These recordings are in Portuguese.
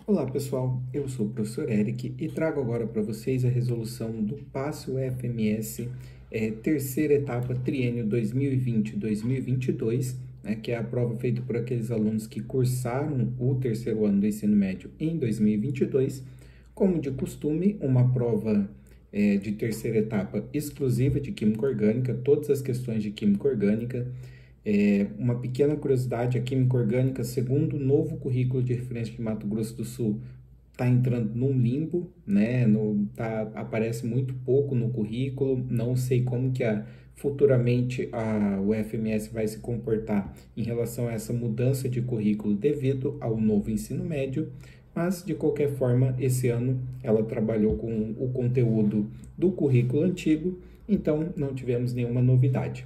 Olá pessoal, eu sou o professor Eric e trago agora para vocês a resolução do PASSE UFMS, terceira etapa, triênio 2020-2022, que é a prova feita por aqueles alunos que cursaram o terceiro ano do ensino médio em 2022. Como de costume, uma prova de terceira etapa exclusiva de Química Orgânica, todas as questões de Química Orgânica. Uma pequena curiosidade, a Química Orgânica, segundo o novo currículo de referência de Mato Grosso do Sul, está entrando num limbo, né? Aparece muito pouco no currículo, não sei como que futuramente a UFMS vai se comportar em relação a essa mudança de currículo devido ao novo ensino médio, mas de qualquer forma, esse ano ela trabalhou com o conteúdo do currículo antigo, então não tivemos nenhuma novidade.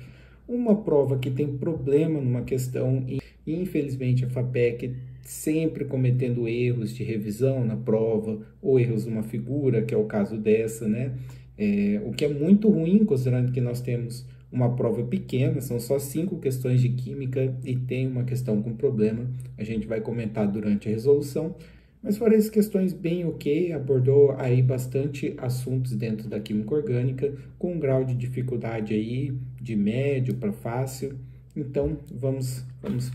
Uma prova que tem problema numa questão, e infelizmente a FAPEC sempre cometendo erros de revisão na prova, ou erros numa figura, que é o caso dessa, né? O que é muito ruim, considerando que nós temos uma prova pequena, são só 5 questões de química e tem uma questão com problema, a gente vai comentar durante a resolução. Mas foram essas questões bem ok, abordou aí bastante assuntos dentro da química orgânica, com um grau de dificuldade aí de médio para fácil. Então, vamos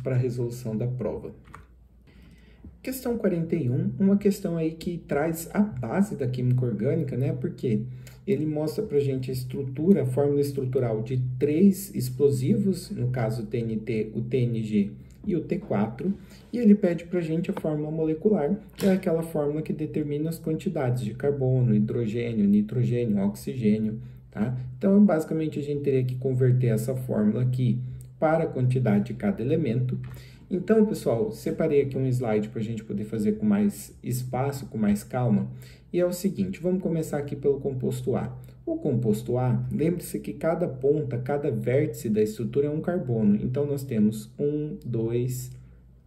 para a resolução da prova. Questão 41, uma questão aí que traz a base da química orgânica, né? Porque ele mostra para a gente a estrutura, a fórmula estrutural de 3 explosivos, no caso o TNT, o TNG e o T4, e ele pede para a gente a fórmula molecular, que é aquela fórmula que determina as quantidades de carbono, hidrogênio, nitrogênio, oxigênio, tá? Então, basicamente, a gente teria que converter essa fórmula aqui para a quantidade de cada elemento. Então, pessoal, separei aqui um slide para a gente poder fazer com mais espaço, com mais calma, e é o seguinte, vamos começar aqui pelo composto A. O composto A, lembre-se que cada ponta, cada vértice da estrutura é um carbono. Então, nós temos 1, 2,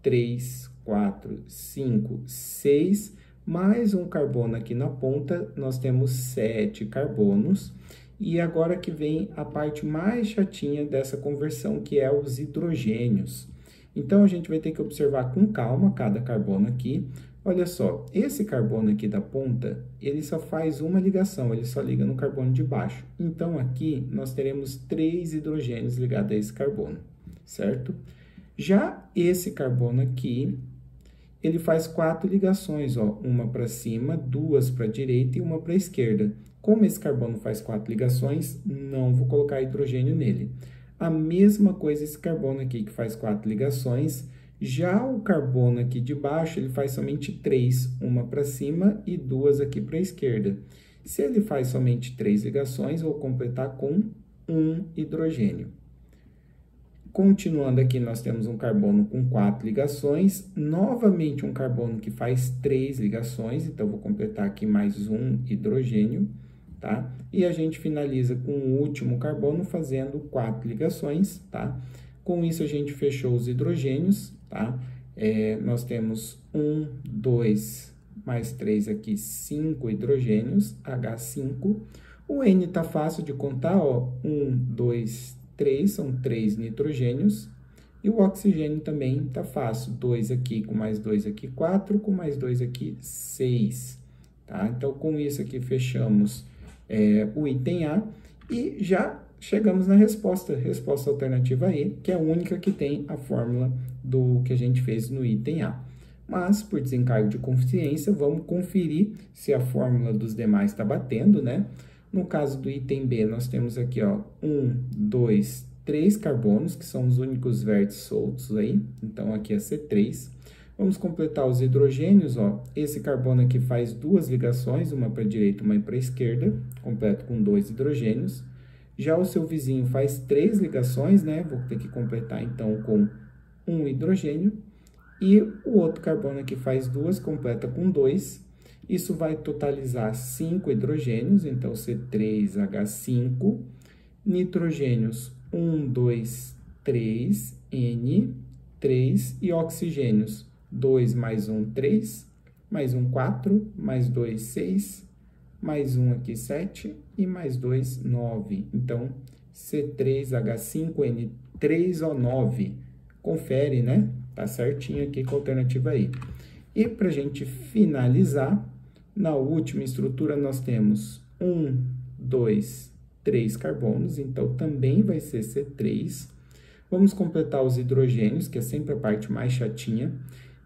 3, 4, 5, 6, mais um carbono aqui na ponta, nós temos 7 carbonos. E agora que vem a parte mais chatinha dessa conversão, que é os hidrogênios. Então, a gente vai ter que observar com calma cada carbono aqui. Olha só, esse carbono aqui da ponta, ele só faz uma ligação, ele só liga no carbono de baixo. Então, aqui nós teremos 3 hidrogênios ligados a esse carbono, certo? Já esse carbono aqui, ele faz 4 ligações, ó, uma para cima, 2 para a direita e uma para a esquerda. Como esse carbono faz 4 ligações, não vou colocar hidrogênio nele. A mesma coisa esse carbono aqui, que faz 4 ligações. Já o carbono aqui de baixo, ele faz somente 3, uma para cima e 2 aqui para a esquerda. Se ele faz somente 3 ligações, vou completar com 1 hidrogênio. Continuando aqui, nós temos um carbono com 4 ligações, novamente um carbono que faz 3 ligações, então vou completar aqui mais 1 hidrogênio, tá? E a gente finaliza com o último carbono fazendo 4 ligações, tá? Com isso, a gente fechou os hidrogênios, tá? Nós temos 1, 2, mais 3 aqui, 5 hidrogênios, H5. O N tá fácil de contar, ó, 1, 2, 3, são 3 nitrogênios. E o oxigênio também tá fácil, 2 aqui, com mais 2 aqui, 4, com mais 2 aqui, 6, tá? Então, com isso aqui, fechamos o item A e já chegamos na resposta alternativa E, que é a única que tem a fórmula do que a gente fez no item A. Mas, por desencargo de consciência, vamos conferir se a fórmula dos demais está batendo, né? No caso do item B, nós temos aqui, ó, 1, 2, 3 carbonos, que são os únicos vértices soltos aí. Então, aqui é C3. Vamos completar os hidrogênios, ó. Esse carbono aqui faz 2 ligações, uma para a direita e uma para a esquerda, completo com 2 hidrogênios. Já o seu vizinho faz 3 ligações, né? Vou ter que completar, então, com 1 hidrogênio. E o outro carbono aqui faz 2, completa com 2. Isso vai totalizar 5 hidrogênios, então C3H5. Nitrogênios 1, 2, 3, N, 3. E oxigênios 2 mais 1, 3. Mais 1, 4. Mais 2, 6. Mais 1 aqui, 7, e mais 2, 9. Então, C3H5N3O9. Confere, né? Tá certinho aqui com a alternativa aí. E para a gente finalizar, na última estrutura nós temos 1, 2, 3 carbonos, então também vai ser C3. Vamos completar os hidrogênios, que é sempre a parte mais chatinha.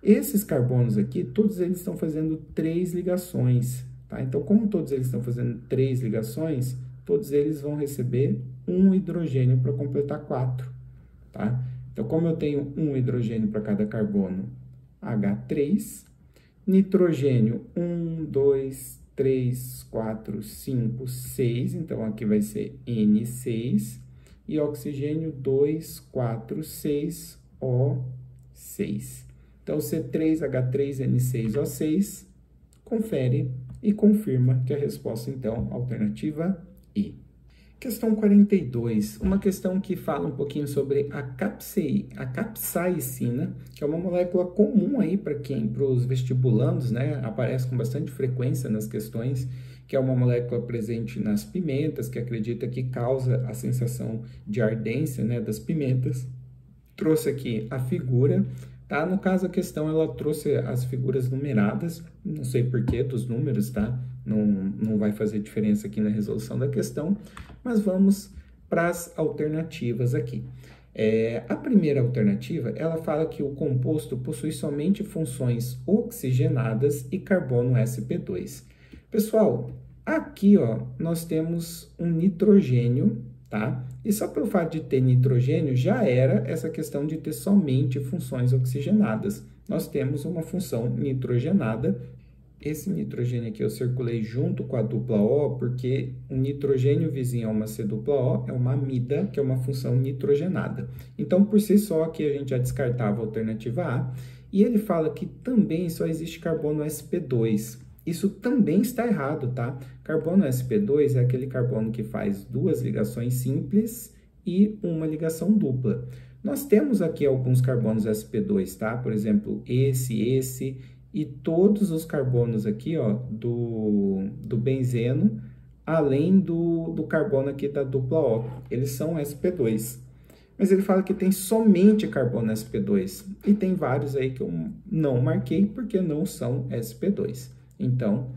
Esses carbonos aqui, todos eles estão fazendo 3 ligações, tá? Então, como todos eles estão fazendo 3 ligações, todos eles vão receber um hidrogênio para completar 4, tá? Então, como eu tenho um hidrogênio para cada carbono, H3, nitrogênio 1, 2, 3, 4, 5, 6, então aqui vai ser N6, e oxigênio 2, 4, 6, O6. Então, C3H3N6O6, confere e confirma que a resposta, então, alternativa E. Questão 42, uma questão que fala um pouquinho sobre a capsaicina, que é uma molécula comum aí para os vestibulandos, né? Aparece com bastante frequência nas questões, que é uma molécula presente nas pimentas, que acredita que causa a sensação de ardência, né, das pimentas. Trouxe aqui a figura, tá? No caso, a questão, ela trouxe as figuras numeradas, não sei porquê dos números, tá? Não vai fazer diferença aqui na resolução da questão, mas vamos para as alternativas aqui. A primeira alternativa, ela fala que o composto possui somente funções oxigenadas e carbono sp2. Pessoal, aqui, ó, nós temos um nitrogênio, tá? E só pelo fato de ter nitrogênio, já era essa questão de ter somente funções oxigenadas. Nós temos uma função nitrogenada. Esse nitrogênio aqui eu circulei junto com a dupla O, porque o nitrogênio vizinho a uma C dupla O é uma amida, que é uma função nitrogenada. Então, por si só, aqui a gente já descartava a alternativa A. E ele fala que também só existe carbono sp2. Isso também está errado, tá? Carbono sp2 é aquele carbono que faz 2 ligações simples e uma ligação dupla. Nós temos aqui alguns carbonos sp2, tá? Por exemplo, esse e todos os carbonos aqui, ó, do benzeno, além do carbono aqui da dupla O. Eles são sp2. Mas ele fala que tem somente carbono sp2. E tem vários aí que eu não marquei porque não são sp2. Então,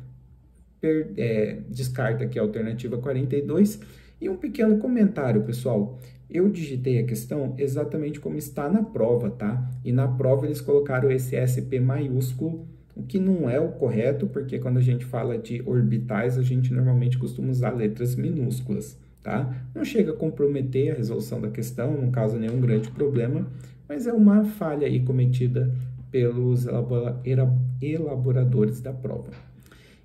descarta aqui a alternativa 42. E um pequeno comentário, pessoal. Eu digitei a questão exatamente como está na prova, tá? E na prova eles colocaram esse SP maiúsculo, o que não é o correto, porque quando a gente fala de orbitais, a gente normalmente costuma usar letras minúsculas, tá? Não chega a comprometer a resolução da questão, não causa nenhum grande problema, mas é uma falha aí cometida pelos elaboradores da prova.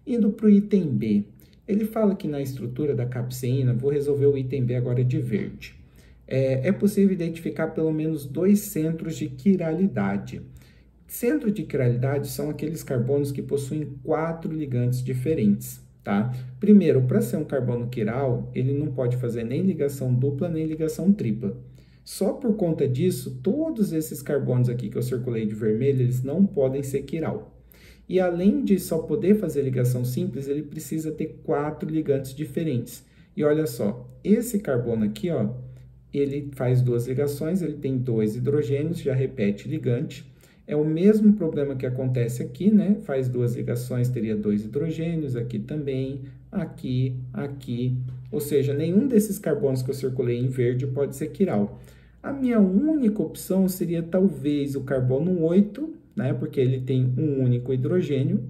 Indo para o item B, ele fala que na estrutura da capsaína, vou resolver o item B agora de verde. É possível identificar pelo menos 2 centros de quiralidade. Centros de quiralidade são aqueles carbonos que possuem 4 ligantes diferentes, tá? Primeiro, para ser um carbono quiral, ele não pode fazer nem ligação dupla nem ligação tripla. Só por conta disso, todos esses carbonos aqui que eu circulei de vermelho, eles não podem ser quiral. E além de só poder fazer ligação simples, ele precisa ter 4 ligantes diferentes. E olha só, esse carbono aqui, ó, ele faz 2 ligações, ele tem 2 hidrogênios, já repete ligante. É o mesmo problema que acontece aqui, né? Faz 2 ligações, teria 2 hidrogênios, aqui também, aqui. Ou seja, nenhum desses carbonos que eu circulei em verde pode ser quiral. A minha única opção seria talvez o carbono 8, né? Porque ele tem um único hidrogênio.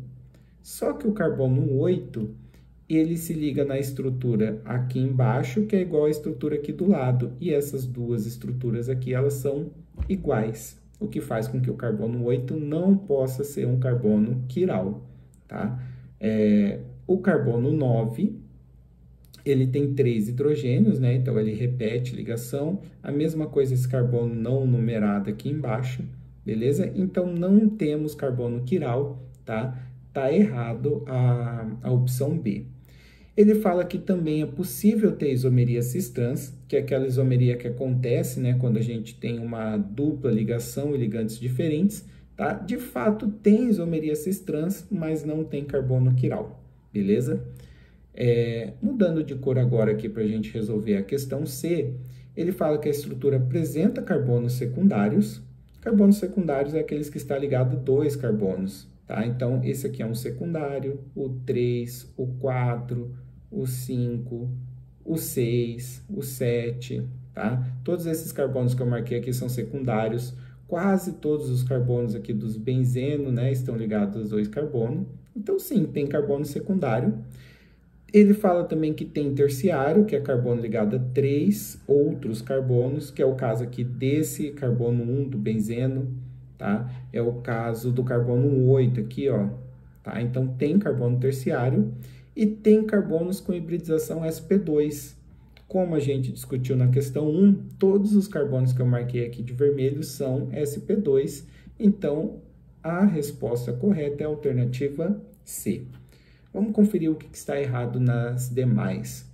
Só que o carbono 8, ele se liga na estrutura aqui embaixo, que é igual à estrutura aqui do lado. E essas duas estruturas aqui, elas são iguais, o que faz com que o carbono 8 não possa ser um carbono quiral, tá? O carbono 9, ele tem 3 hidrogênios, né? Então, ele repete ligação. A mesma coisa esse carbono não numerado aqui embaixo, beleza? Então, não temos carbono quiral, tá? Tá errado a opção B. Ele fala que também é possível ter isomeria cis-trans, que é aquela isomeria que acontece, né, quando a gente tem uma dupla ligação e ligantes diferentes, tá? De fato, tem isomeria cis-trans, mas não tem carbono quiral, beleza? Mudando de cor agora aqui para a gente resolver a questão C, ele fala que a estrutura apresenta carbonos secundários. Carbonos secundários é aqueles que está ligado a 2 carbonos, tá? Então, esse aqui é um secundário, o 3, o 4, o 5, o 6, o 7, tá? Todos esses carbonos que eu marquei aqui são secundários. Quase todos os carbonos aqui dos benzeno, né, estão ligados aos 2 carbonos. Então, sim, tem carbono secundário. Ele fala também que tem terciário, que é carbono ligado a 3 outros carbonos, que é o caso aqui desse carbono 1 do benzeno, tá? É o caso do carbono 8 aqui, ó, tá? Então, tem carbono terciário e tem carbonos com hibridização sp2. Como a gente discutiu na questão 1, todos os carbonos que eu marquei aqui de vermelho são sp2, então a resposta correta é a alternativa C. Vamos conferir o que está errado nas demais.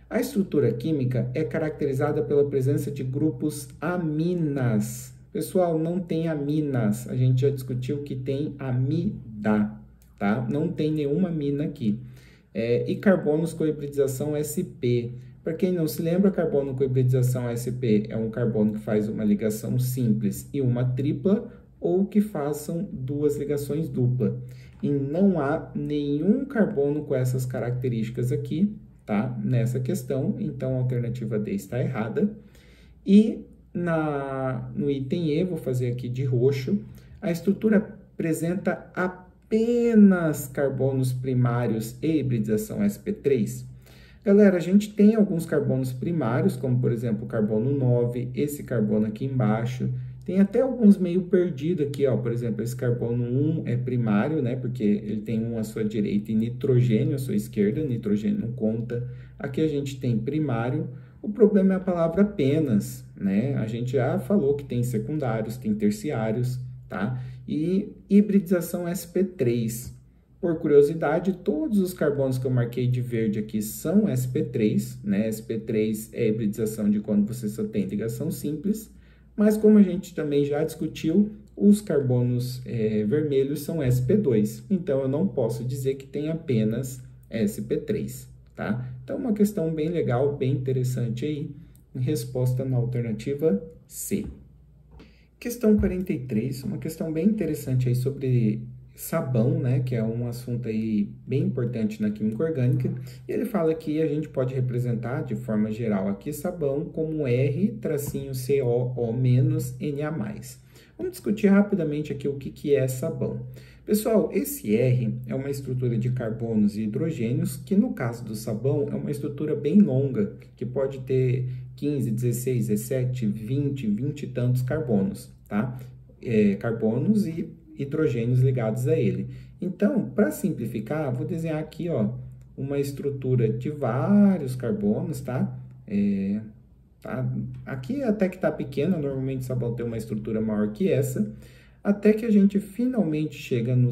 A estrutura química é caracterizada pela presença de grupos aminas. Pessoal, não tem aminas. A gente já discutiu que tem amida, tá? Não tem nenhuma amina aqui. E carbonos com hibridização sp. Para quem não se lembra, carbono com hibridização sp é um carbono que faz uma ligação simples e uma tripla, ou que façam 2 ligações duplas. E não há nenhum carbono com essas características aqui, tá? Nessa questão, então a alternativa D está errada. E no item E, vou fazer aqui de roxo, a estrutura apresenta apenas carbonos primários e hibridização sp3. Galera, a gente tem alguns carbonos primários, como por exemplo o carbono 9, esse carbono aqui embaixo. Tem até alguns meio perdidos aqui, ó. Por exemplo, esse carbono 1 é primário, né? Porque ele tem 1 à sua direita e nitrogênio à sua esquerda. Nitrogênio não conta. Aqui a gente tem primário. O problema é a palavra apenas, né? A gente já falou que tem secundários, tem terciários, tá? E hibridização sp3. Por curiosidade, todos os carbonos que eu marquei de verde aqui são sp3, né? sp3 é a hibridização de quando você só tem ligação simples. Mas como a gente também já discutiu, os carbonos vermelhos são sp2. Então, eu não posso dizer que tem apenas sp3, tá? Então, uma questão bem legal, bem interessante aí. Resposta na alternativa C. Questão 43, uma questão bem interessante aí sobre sabão, né, que é um assunto aí bem importante na química orgânica. E ele fala que a gente pode representar de forma geral aqui sabão como R-COO-Na+. Vamos discutir rapidamente aqui o que é sabão. Pessoal, esse R é uma estrutura de carbonos e hidrogênios, que no caso do sabão é uma estrutura bem longa, que pode ter 15, 16, 17, 20 e tantos carbonos, tá? Carbonos e hidrogênios ligados a ele. Então, para simplificar, vou desenhar aqui, ó, uma estrutura de vários carbonos, tá? Aqui até que tá pequena, normalmente o sabão tem uma estrutura maior que essa, até que a gente finalmente chega no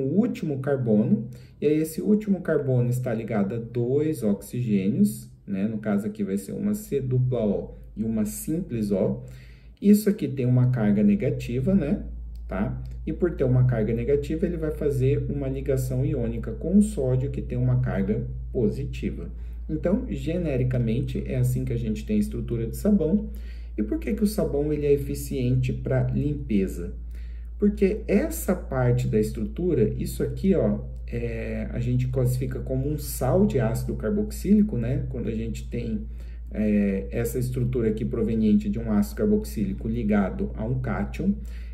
último carbono, e aí esse último carbono está ligado a 2 oxigênios, né? No caso aqui vai ser uma C-dupla-O e uma simples O. Isso aqui tem uma carga negativa, né? Tá? E por ter uma carga negativa, ele vai fazer uma ligação iônica com o sódio, que tem uma carga positiva. Então, genericamente, é assim que a gente tem a estrutura de sabão. E por que o sabão ele é eficiente para limpeza? Porque essa parte da estrutura, isso aqui, ó, a gente classifica como um sal de ácido carboxílico, né? Quando a gente tem essa estrutura aqui proveniente de um ácido carboxílico ligado a um cátion.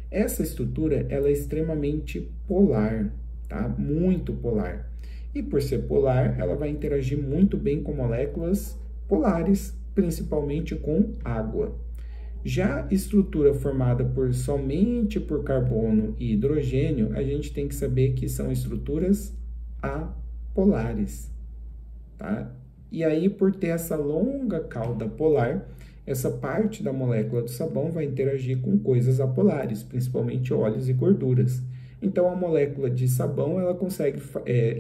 Essa estrutura, ela é extremamente polar, tá? Muito polar. E por ser polar, ela vai interagir muito bem com moléculas polares, principalmente com água. Já estrutura formada somente por carbono e hidrogênio, a gente tem que saber que são estruturas apolares, tá? E aí, por ter essa longa cauda polar, essa parte da molécula do sabão vai interagir com coisas apolares, principalmente óleos e gorduras. Então, a molécula de sabão, ela consegue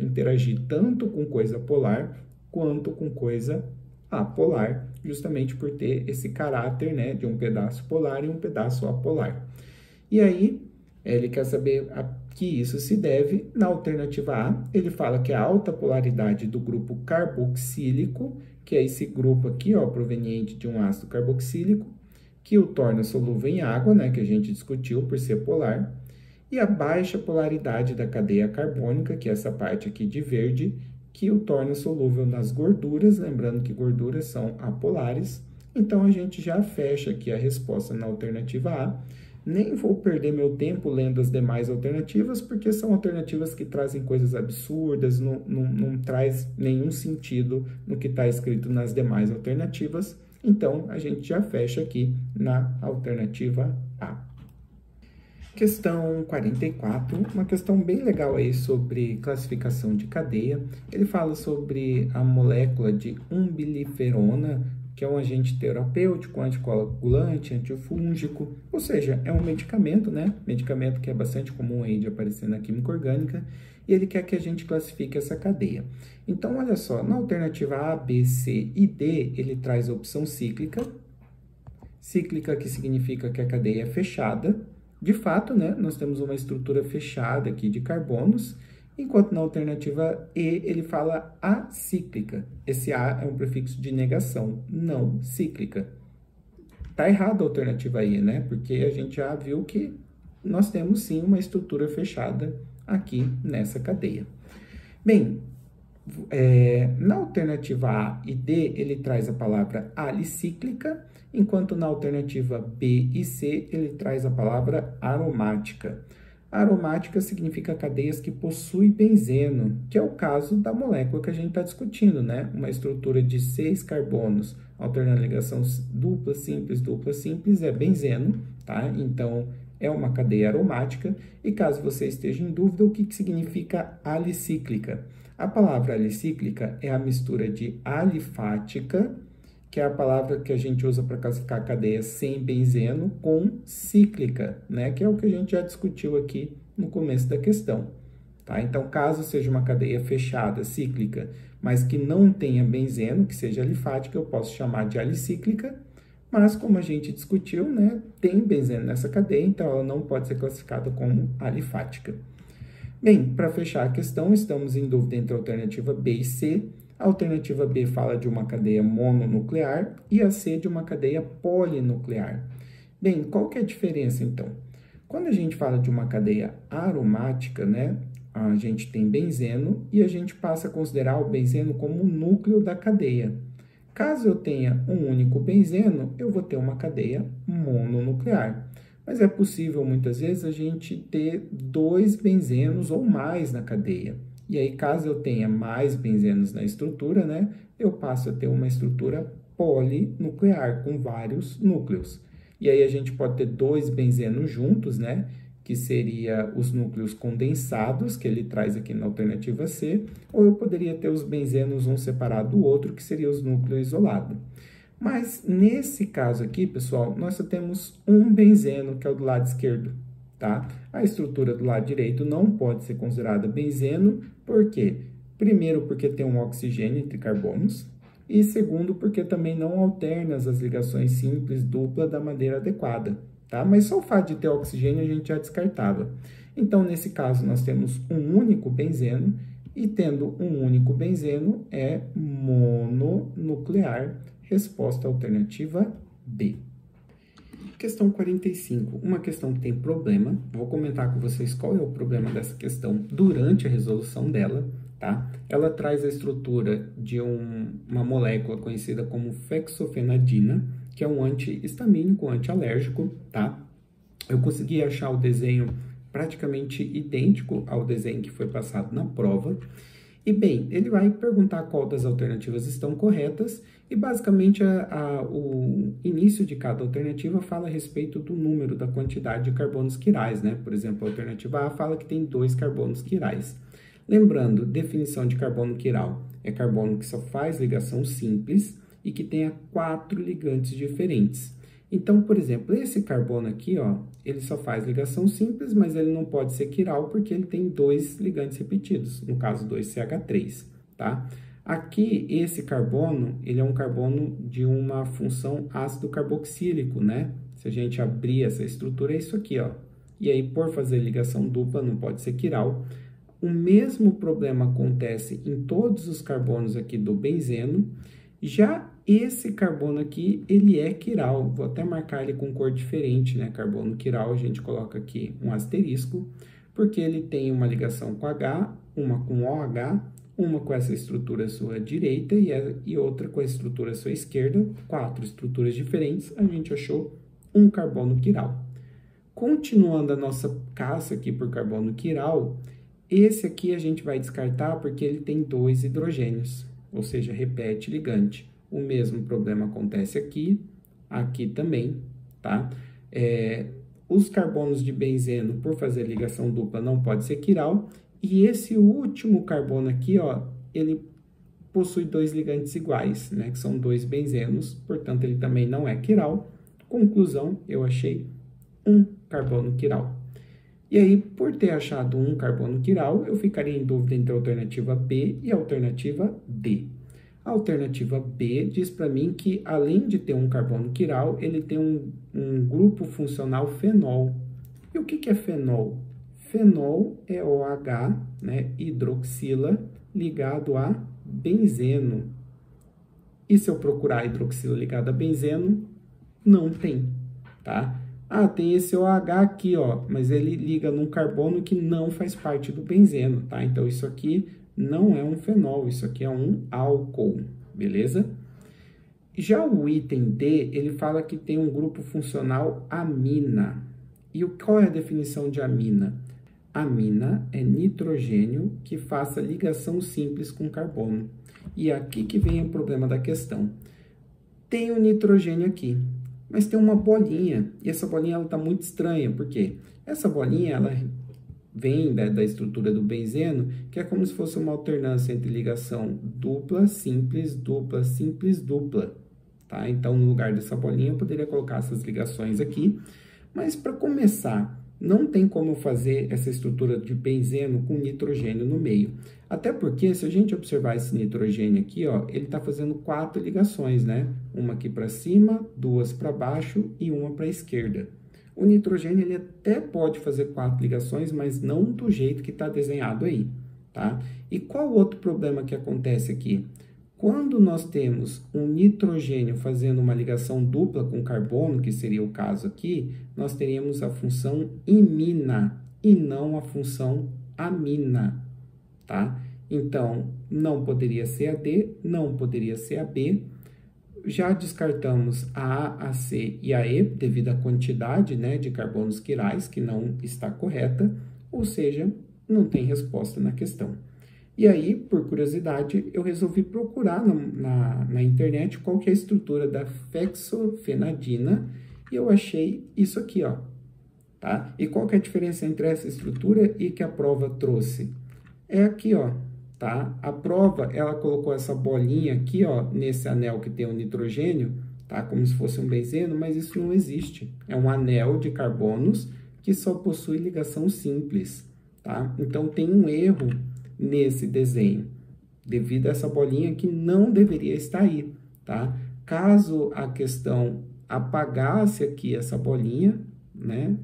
interagir tanto com coisa polar quanto com coisa apolar, justamente por ter esse caráter, né, de um pedaço polar e um pedaço apolar. E aí, ele quer saber a que isso se deve. Na alternativa A, ele fala que a alta polaridade do grupo carboxílico, que é esse grupo aqui, ó, proveniente de um ácido carboxílico, que o torna solúvel em água, né, que a gente discutiu por ser polar. e a baixa polaridade da cadeia carbônica, que é essa parte aqui de verde, que o torna solúvel nas gorduras, lembrando que gorduras são apolares. Então, a gente já fecha aqui a resposta na alternativa A. Nem vou perder meu tempo lendo as demais alternativas, porque são alternativas que trazem coisas absurdas, não traz nenhum sentido no que está escrito nas demais alternativas. Então, a gente já fecha aqui na alternativa A. Questão 44, uma questão bem legal aí sobre classificação de cadeia. Ele fala sobre a molécula de umbiliferona, que é um agente terapêutico, anticoagulante, antifúngico, ou seja, é um medicamento, né? Medicamento que é bastante comum aí de aparecer na química orgânica, e ele quer que a gente classifique essa cadeia. Então, olha só, na alternativa A, B, C e D, ele traz a opção cíclica. Cíclica, que significa que a cadeia é fechada. De fato, né, nós temos uma estrutura fechada aqui de carbonos, enquanto na alternativa E ele fala acíclica. Esse A é um prefixo de negação, não cíclica. Tá errado a alternativa E, né? Porque a gente já viu que nós temos sim uma estrutura fechada aqui nessa cadeia. Bem, na alternativa A e D ele traz a palavra alicíclica, enquanto na alternativa B e C ele traz a palavra aromática. Aromática significa cadeias que possuem benzeno, que é o caso da molécula que a gente está discutindo, né? Uma estrutura de 6 carbonos, alternando a ligação dupla simples é benzeno, tá? Então, é uma cadeia aromática. E caso você esteja em dúvida, o que significa alicíclica? A palavra alicíclica é a mistura de alifática, que é a palavra que a gente usa para classificar cadeias sem benzeno, com cíclica, né? Que é o que a gente já discutiu aqui no começo da questão, tá? Então, caso seja uma cadeia fechada, cíclica, mas que não tenha benzeno, que seja alifática, eu posso chamar de alicíclica, mas como a gente discutiu, né? Tem benzeno nessa cadeia, então ela não pode ser classificada como alifática. Bem, para fechar a questão, estamos em dúvida entre a alternativa B e C. A alternativa B fala de uma cadeia mononuclear e a C de uma cadeia polinuclear. Bem, qual que é a diferença então? Quando a gente fala de uma cadeia aromática, né, a gente tem benzeno e a gente passa a considerar o benzeno como o núcleo da cadeia. Caso eu tenha um único benzeno, eu vou ter uma cadeia mononuclear. Mas é possível, muitas vezes, a gente ter 2 benzenos ou mais na cadeia. E aí, caso eu tenha mais benzenos na estrutura, né, eu passo a ter uma estrutura polinuclear, com vários núcleos. E aí, a gente pode ter 2 benzenos juntos, né, que seria os núcleos condensados, que ele traz aqui na alternativa C, ou eu poderia ter os benzenos um separado do outro, que seria os núcleos isolados. Mas, nesse caso aqui, pessoal, nós só temos um benzeno, que é o do lado esquerdo, tá? A estrutura do lado direito não pode ser considerada benzeno, por quê? Primeiro, porque tem um oxigênio entre carbonos, e segundo, porque também não alterna as ligações simples dupla da maneira adequada, tá? Mas só o fato de ter oxigênio a gente já descartava. Então, nesse caso, nós temos um único benzeno, e tendo um único benzeno é mononuclear. Resposta alternativa B. Questão 45, uma questão que tem problema. Vou comentar com vocês qual é o problema dessa questão durante a resolução dela, tá? Ela traz a estrutura de uma molécula conhecida como fexofenadina, que é um antihistamínico, antialérgico, tá? Eu consegui achar o desenho praticamente idêntico ao desenho que foi passado na prova. E bem, ele vai perguntar qual das alternativas estão corretas e basicamente o início de cada alternativa fala a respeito do número, da quantidade de carbonos quirais, né? Por exemplo, a alternativa A fala que tem 2 carbonos quirais. Lembrando, definição de carbono quiral é carbono que só faz ligação simples e que tenha 4 ligantes diferentes. Então, por exemplo, esse carbono aqui, ó, ele só faz ligação simples, mas ele não pode ser quiral porque ele tem 2 ligantes repetidos, no caso 2CH3, tá? Aqui, esse carbono, ele é um carbono de uma função ácido carboxílico, né? Se a gente abrir essa estrutura, é isso aqui, ó. E aí, por fazer ligação dupla, não pode ser quiral. O mesmo problema acontece em todos os carbonos aqui do benzeno. Já esse carbono aqui, ele é quiral. Vou até marcar ele com cor diferente, né? Carbono quiral, a gente coloca aqui um asterisco, porque ele tem uma ligação com H, uma com OH, uma com essa estrutura à sua direita e outra com a estrutura à sua esquerda, 4 estruturas diferentes, a gente achou um carbono quiral. Continuando a nossa caça aqui por carbono quiral, esse aqui a gente vai descartar porque ele tem 2 hidrogênios, ou seja, repete ligante. O mesmo problema acontece aqui também, tá? Os carbonos de benzeno, por fazer ligação dupla, não pode ser quiral. E esse último carbono aqui, ó, ele possui 2 ligantes iguais, né? Que são 2 benzenos, portanto, ele também não é quiral. Conclusão, eu achei um carbono quiral. E aí, por ter achado um carbono quiral, eu ficaria em dúvida entre a alternativa B e a alternativa D. A alternativa B diz para mim que, além de ter um carbono quiral, ele tem um grupo funcional fenol. E o que é fenol? Fenol é OH, né, hidroxila, ligado a benzeno. E se eu procurar hidroxila ligada a benzeno, não tem, tá? Ah, tem esse OH aqui, ó, mas ele liga num carbono que não faz parte do benzeno, tá? Então, isso aqui não é um fenol, isso aqui é um álcool, beleza? Já o item D, ele fala que tem um grupo funcional amina. E qual é a definição de amina? Amina é nitrogênio que faça ligação simples com carbono. E aqui que vem o problema da questão. Tem o nitrogênio aqui, mas tem uma bolinha, e essa bolinha está muito estranha, por quê? Essa bolinha, ela vem da estrutura do benzeno, que é como se fosse uma alternância entre ligação dupla, simples, dupla, simples, dupla, tá? Então, no lugar dessa bolinha, eu poderia colocar essas ligações aqui, mas para começar, não tem como fazer essa estrutura de benzeno com nitrogênio no meio. Até porque, se a gente observar esse nitrogênio aqui, ó, ele está fazendo 4 ligações, né? Uma aqui para cima, 2 para baixo e uma para a esquerda. O nitrogênio, ele até pode fazer 4 ligações, mas não do jeito que está desenhado aí, tá? E qual outro problema que acontece aqui? Quando nós temos um nitrogênio fazendo uma ligação dupla com carbono, que seria o caso aqui, nós teríamos a função imina e não a função amina, tá? Então, não poderia ser a D, não poderia ser a B. Já descartamos a A, a C e a E, devido à quantidade, né, de carbonos quirais, que não está correta, ou seja, não tem resposta na questão. E aí, por curiosidade, eu resolvi procurar na internet qual que é a estrutura da fexofenadina e eu achei isso aqui, ó, tá? E qual que é a diferença entre essa estrutura e que a prova trouxe? É aqui, ó, tá? A prova, ela colocou essa bolinha aqui, ó, nesse anel que tem o nitrogênio, tá? Como se fosse um benzeno, mas isso não existe. É um anel de carbonos que só possui ligação simples, tá? Então, tem um erro nesse desenho, devido a essa bolinha que não deveria estar aí, tá? Caso a questão apagasse aqui essa bolinha, né?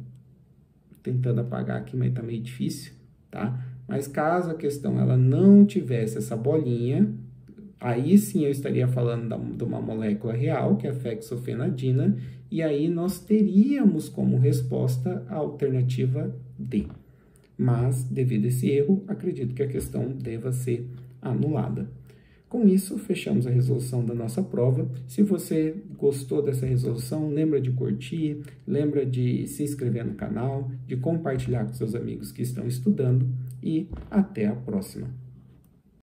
Tentando apagar aqui, mas tá meio difícil, tá? Mas caso a questão ela não tivesse essa bolinha, aí sim eu estaria falando de uma molécula real, que é a fexofenadina, e aí nós teríamos como resposta a alternativa D. Mas, devido a esse erro, acredito que a questão deva ser anulada. Com isso, fechamos a resolução da nossa prova. Se você gostou dessa resolução, lembra de curtir, lembra de se inscrever no canal, de compartilhar com seus amigos que estão estudando e até a próxima.